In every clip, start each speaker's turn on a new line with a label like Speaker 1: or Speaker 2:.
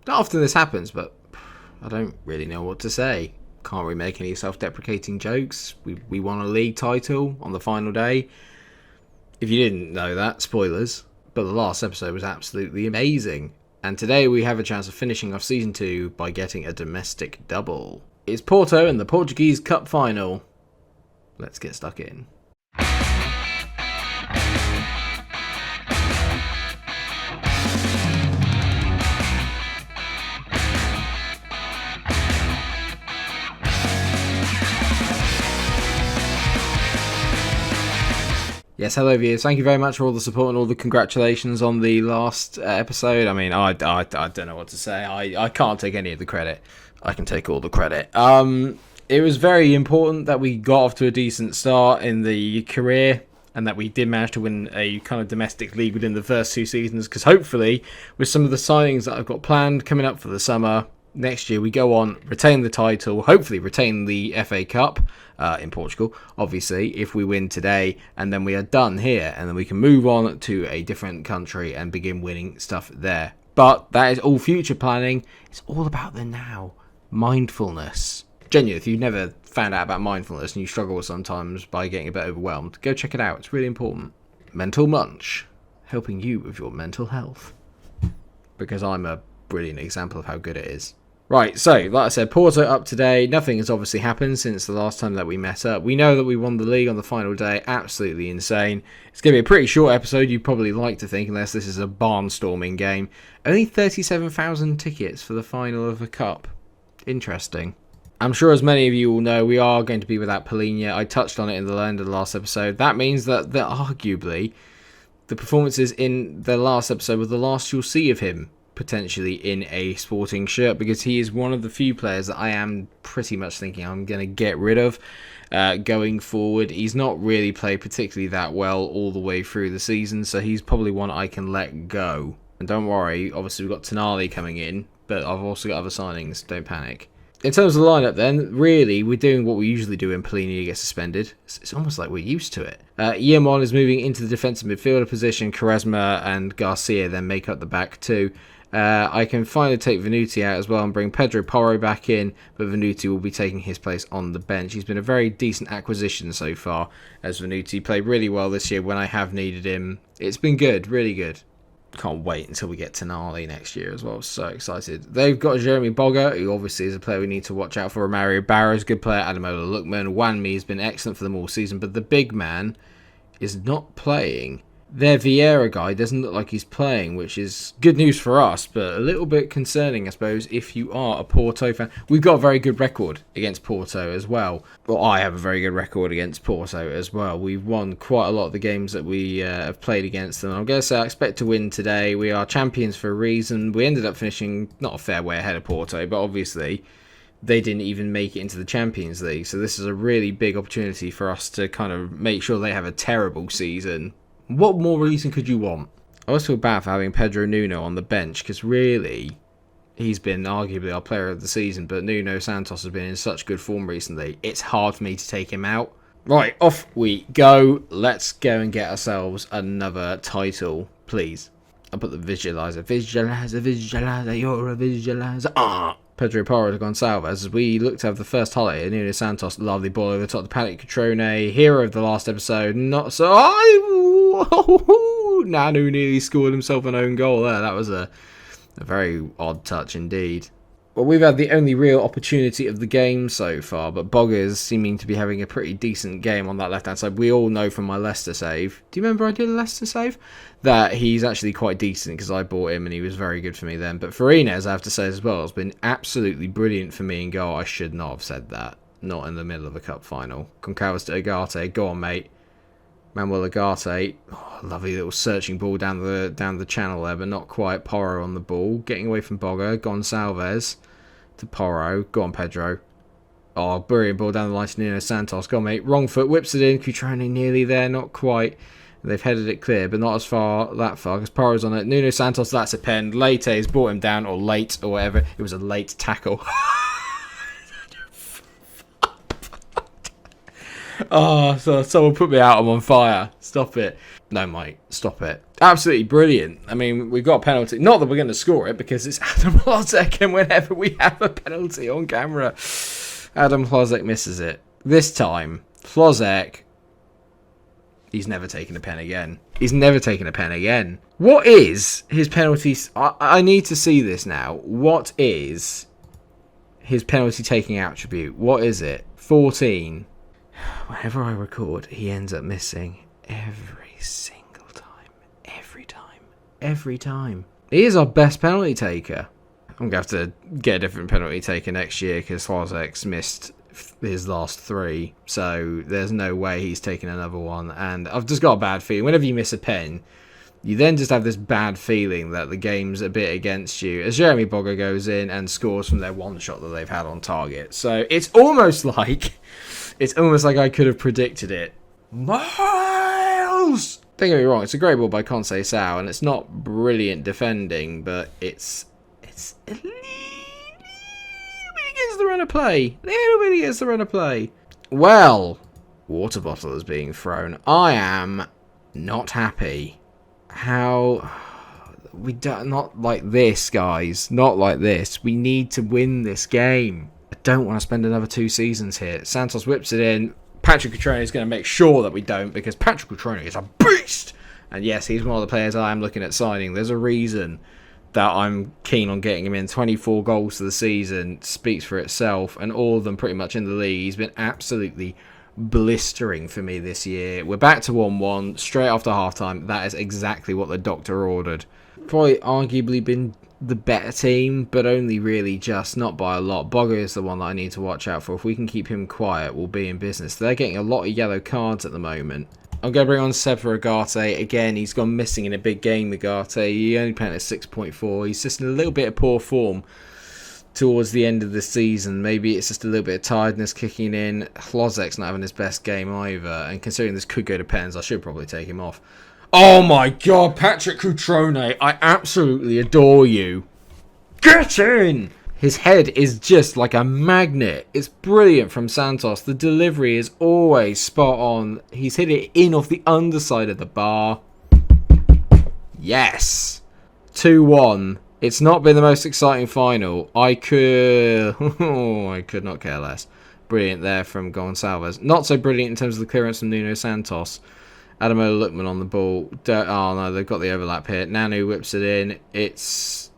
Speaker 1: Not often this happens, but I don't really know what to say. Can't really make any self-deprecating jokes. We won a league title on the final day. If you didn't know that, spoilers, but the last episode was absolutely amazing. And today we have a chance of finishing off Season 2 by getting a domestic double. It's Porto and the Portuguese Cup final. Let's get stuck in. Yes, hello viewers. Thank you very much for all the support and all the congratulations on the last episode. I mean, I don't know what to say. I can't take any of the credit. I can take all the credit. It was very important that we got off to a decent start in the career and that we did manage to win a kind of domestic league within the first 2 seasons, because hopefully with some of the signings that I've got planned coming up for the summer, next year we go on, retain the title, hopefully retain the FA Cup in Portugal, obviously, if we win today, and then we are done here, and then we can move on to a different country and begin winning stuff there. But that is all future planning. It's all about the now. Mindfulness. Genuinely, if you've never found out about mindfulness and you struggle sometimes by getting a bit overwhelmed, go check it out. It's really important. Mental Munch, helping you with your mental health. Because I'm a brilliant example of how good it is. Right, so, like I said, Porto up today. Nothing has obviously happened since the last time that we met up. We know that we won the league on the final day. Absolutely insane. It's going to be a pretty short episode, you'd probably like to think, unless this is a barnstorming game. Only 37,000 tickets for the final of the Cup. Interesting. I'm sure as many of you will know, we are going to be without Paulinho. I touched on it in the end of the last episode. That means that arguably the performances in the last episode were the last you'll see of him potentially in a Sporting shirt, because he is one of the few players that I am pretty much thinking I'm going to get rid of going forward. He's not really played particularly that well all the way through the season, so he's probably one I can let go. And don't worry, obviously we've got Tonali coming in, but I've also got other signings, don't panic. In terms of the lineup then, really, we're doing what we usually do when Paulinho gets suspended. It's almost like we're used to it. Iamon is moving into the defensive midfielder position. Quaresma and Garcia then make up the back two. I can finally take Venuti out as well and bring Pedro Porro back in, but Venuti will be taking his place on the bench. He's been a very decent acquisition so far, as Venuti played really well this year when I have needed him. It's been good, really good. Can't wait until we get Tonali next year as well. So excited. They've got Jeremy Boga, who obviously is a player we need to watch out for. Mario Barrows, good player. Adamola Lookman. Wanmi has been excellent for them all season, but the big man is not playing. Their Vieira guy doesn't look like he's playing, which is good news for us, but a little bit concerning, I suppose, if you are a Porto fan. We've got a very good record against Porto as well. Well, I have a very good record against Porto as well. We've won quite a lot of the games that we have played against them. I'm going to say I expect to win today. We are champions for a reason. We ended up finishing not a fair way ahead of Porto, but obviously they didn't even make it into the Champions League. So this is a really big opportunity for us to kind of make sure they have a terrible season. What more reason could you want? I always feel bad for having Pedro Nuno on the bench, because really, he's been arguably our player of the season, but Nuno Santos has been in such good form recently, it's hard for me to take him out. Right, off we go. Let's go and get ourselves another title, please. I'll put the visualizer. Visualizer, you're a visualizer. Pedro Porro to Gonçalves. As we look to have the first highlight, Nuno Santos, lovely ball over the top to Panic Catrone, hero of the last episode, not so... Nanu nearly scored himself an own goal there. That was a very odd touch indeed. Well, we've had the only real opportunity of the game so far, but Boga's seeming to be having a pretty decent game on that left-hand side. We all know from my Leicester save, do you remember I did a Leicester save? That he's actually quite decent, because I bought him and he was very good for me then. But Farines, I have to say as well, has been absolutely brilliant for me in goal. I should not have said that. Not in the middle of a cup final. Concalves to Agate. Go on, mate. Manuel Agate. Oh, lovely little searching ball down the channel there, but not quite. Porro on the ball. Getting away from Boga. Gonçalves to Porro. Go on, Pedro. Oh, brilliant ball down the line to Nuno Santos. Go on, mate. Wrong foot. Whips it in. Cutrone nearly there. Not quite. They've headed it clear, but not that far, because Porro's on it. Nuno Santos, that's a pen. Leite's brought him down, or late, or whatever. It was a late tackle. Oh, so someone put me out. I'm on fire. Stop it. No, mate. Stop it. Absolutely brilliant. I mean, we've got a penalty. Not that we're going to score it because it's Adam Hlozek, and whenever we have a penalty on camera, Adam Hlozek misses it. This time, Hlozek, he's never taken a pen again. He's never taken a pen again. What is his penalty? I need to see this now. What is his penalty taking attribute? What is it? 14. Whenever I record, he ends up missing every single time. Every time. He is our best penalty taker. I'm going to have to get a different penalty taker next year because Hlozek's missed his last 3. So there's no way he's taking another one. And I've just got a bad feeling. Whenever you miss a pen, you then just have this bad feeling that the game's a bit against you as Jeremy Boga goes in and scores from their one shot that they've had on target. So it's almost like I could have predicted it. Miles! Don't get me wrong, it's a great ball by Conceição, and it's not brilliant defending, but it's a little bit against the run of play. Well, water bottle is being thrown. I am not happy. How we don't, not like this, guys. Not like this. We need to win this game. I don't want to spend another 2 seasons here. Santos whips it in. Patrick Cutrone is going to make sure that we don't, because Patrick Cutrone is a beast. And yes, he's one of the players I am looking at signing. There's a reason that I'm keen on getting him in. 24 goals for the season speaks for itself, and all of them pretty much in the league. He's been absolutely blistering for me this year. We're back to 1-1 straight after halftime. That is exactly what the doctor ordered. Probably arguably been the better team, but only really just, not by a lot. Boga is the one that I need to watch out for. If we can keep him quiet, we'll be in business. They're getting a lot of yellow cards at the moment. I'm going to bring on Seba Agate. Again, he's gone missing in a big game, Agate. He only played at 6.4. He's just in a little bit of poor form towards the end of the season. Maybe it's just a little bit of tiredness kicking in. Hlozek's not having his best game either, and considering this could go to pens, I should probably take him off. Oh my god, Patrick Cutrone, I absolutely adore you. Get in! His head is just like a magnet. It's brilliant from Santos. The delivery is always spot on. He's hit it in off the underside of the bar. Yes! 2-1. It's not been the most exciting final. I could not care less. Brilliant there from Gonçalves. Not so brilliant in terms of the clearance from Nuno Santos. Adamola Lookman on the ball. Oh no, they've got the overlap here. Nanu whips it in. It's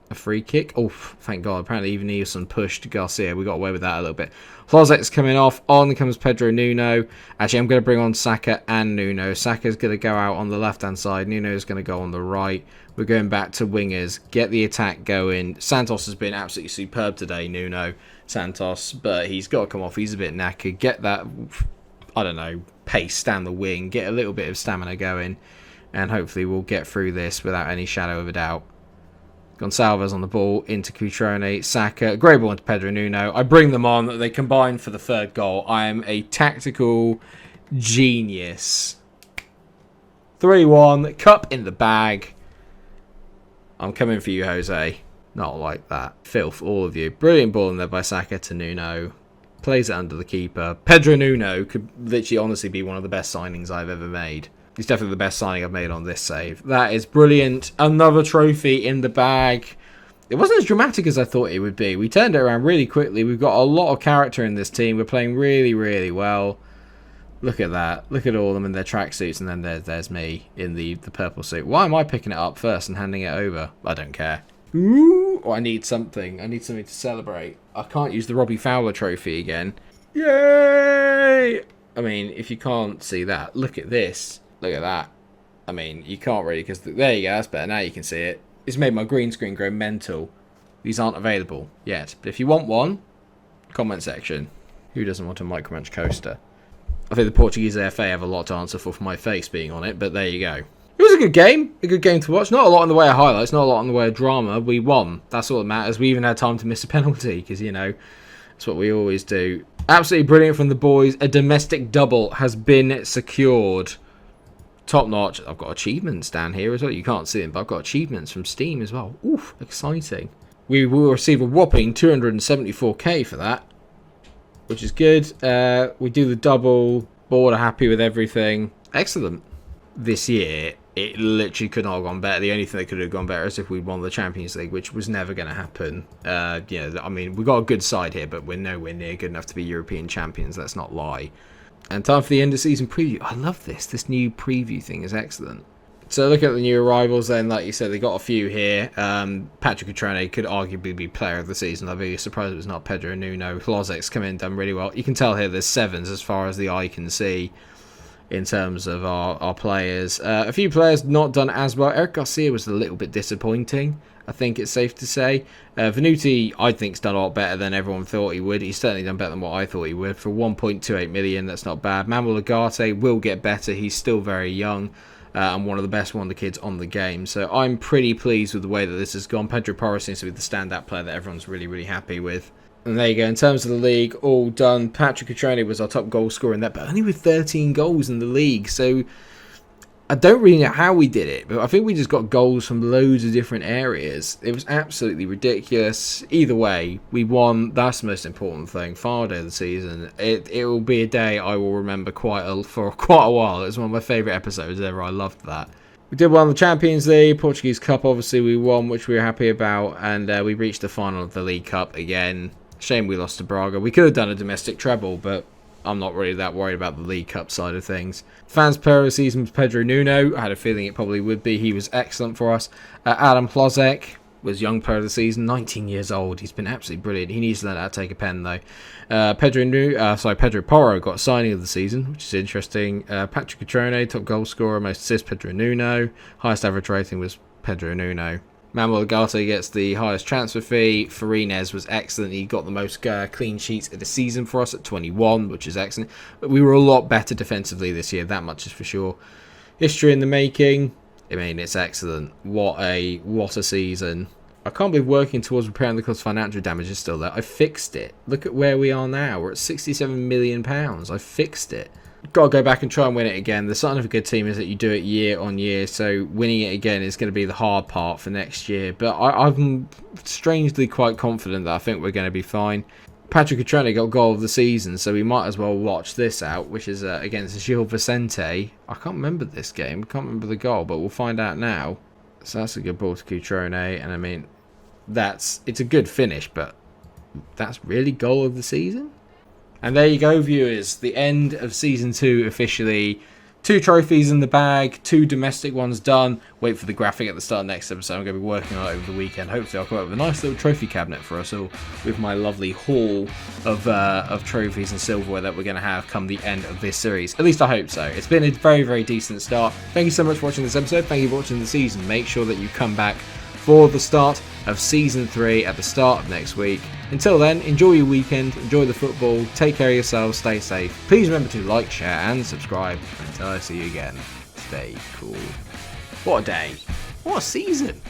Speaker 1: a free kick. Oh, thank God. Apparently even Nielsen pushed Garcia. We got away with that a little bit. Hlozek's coming off. On comes Pedro Nuno. Actually, I'm going to bring on Saka and Nuno. Saka's going to go out on the left-hand side. Nuno's going to go on the right. We're going back to wingers. Get the attack going. Santos has been absolutely superb today, Nuno Santos. But he's got to come off. He's a bit knackered. Get that, I don't know, pace down the wing. Get a little bit of stamina going. And hopefully we'll get through this without any shadow of a doubt. Gonçalves on the ball, into Cutrone, Saka, great ball into Pedro Nuno. I bring them on, they combine for the 3rd goal. I am a tactical genius. 3-1, cup in the bag. I'm coming for you, Jose. Not like that. Filth, all of you. Brilliant ball in there by Saka to Nuno. Plays it under the keeper. Pedro Nuno could literally honestly be one of the best signings I've ever made. He's definitely the best signing I've made on this save. That is brilliant. Another trophy in the bag. It wasn't as dramatic as I thought it would be. We turned it around really quickly. We've got a lot of character in this team. We're playing really, really well. Look at that. Look at all of them in their tracksuits. And then there's me in the purple suit. Why am I picking it up first and handing it over? I don't care. Ooh, oh, I need something. I need something to celebrate. I can't use the Robbie Fowler trophy again. Yay! I mean, if you can't see that, look at this. Look at that. I mean, you can't really, because there you go, that's better. Now you can see it. It's made my green screen go mental. These aren't available yet. But if you want one, comment section. Who doesn't want a Micro Munch coaster? I think the Portuguese AFA have a lot to answer for my face being on it, but there you go. It was a good game. A good game to watch. Not a lot in the way of highlights, not a lot in the way of drama. We won. That's all that matters. We even had time to miss a penalty, because, you know, that's what we always do. Absolutely brilliant from the boys. A domestic double has been secured. Top notch. I've got achievements down here as well. You can't see them, but I've got achievements from Steam as well. Oof, exciting. We will receive a whopping 274k for that, which is good. We do the double. Board are happy with everything. Excellent. This year, it literally could not have gone better. The only thing that could have gone better is if we won the Champions League, which was never going to happen. I mean, we've got a good side here, but we're nowhere near good enough to be European champions. Let's not lie. And time for the end of season preview. I love this. This new preview thing is excellent. So look at the new arrivals then. Like you said, they got a few here. Patrick Cutrone could arguably be player of the season. I'd be surprised if it's not Pedro Nuno. Hlozek's come in, done really well. You can tell here there's 7s as far as the eye can see in terms of our players. A few players not done as well. Eric Garcia was a little bit disappointing, I think it's safe to say. Venuti, I think, has done a lot better than everyone thought he would. He's certainly done better than what I thought he would. For 1.28 million, that's not bad. Manuel Ugarte will get better. He's still very young and one of the best wonder kids on the game. So I'm pretty pleased with the way that this has gone. Pedro Porro seems to be the standout player that everyone's really, really happy with. And there you go. In terms of the league, all done. Patrick Cutrone was our top goal scorer in that, but only with 13 goals in the league. So I don't really know how we did it, but I think we just got goals from loads of different areas. It was absolutely ridiculous. Either way, we won. That's the most important thing. Final day of the season. It will be a day I will remember for quite a while. It was one of my favourite episodes ever. I loved that. We did well in the Champions League, Portuguese Cup. Obviously, we won, which we were happy about, and we reached the final of the League Cup again. Shame we lost to Braga. We could have done a domestic treble, but I'm not really that worried about the League Cup side of things. Fans player of the season was Pedro Nuno. I had a feeling it probably would be. He was excellent for us. Adam Hlozek was young player of the season, 19 years old. He's been absolutely brilliant. He needs to learn how to take a pen, though. Pedro Porro got signing of the season, which is interesting. Patrick Cutrone, top goal scorer, most assists, Pedro Nuno. Highest average rating was Pedro Nuno. Manuel Ugarte gets the highest transfer fee. Farines was excellent. He got the most clean sheets of the season for us at 21, which is excellent. But we were a lot better defensively this year, that much is for sure. History in the making. I mean, it's excellent. What a season. I can't believe working towards repairing the club's financial damage is still there. I fixed it. Look at where we are now. We're at £67 million. I fixed it. Got to go back and try and win it again. The sign of a good team is that you do it year on year, so winning it again is going to be the hard part for next year. But I'm strangely quite confident that I think we're going to be fine. Patrick Cutrone got goal of the season, so we might as well watch this out, which is against Gil Vicente. I can't remember this game. I can't remember the goal, but we'll find out now. So that's a good ball to Cutrone, and I mean, it's a good finish, but that's really goal of the season? And there you go, viewers. The end of Season 2 officially. 2 trophies in the bag, 2 domestic ones done. Wait for the graphic at the start of next episode. I'm going to be working on it over the weekend. Hopefully I'll come up with a nice little trophy cabinet for us all with my lovely haul of trophies and silverware that we're going to have come the end of this series. At least I hope so. It's been a very, very decent start. Thank you so much for watching this episode. Thank you for watching the season. Make sure that you come back for the start of Season 3 at the start of next week. Until then, enjoy your weekend, enjoy the football, take care of yourselves, stay safe. Please remember to like, share and subscribe. Until I see you again, stay cool. What a day. What a season.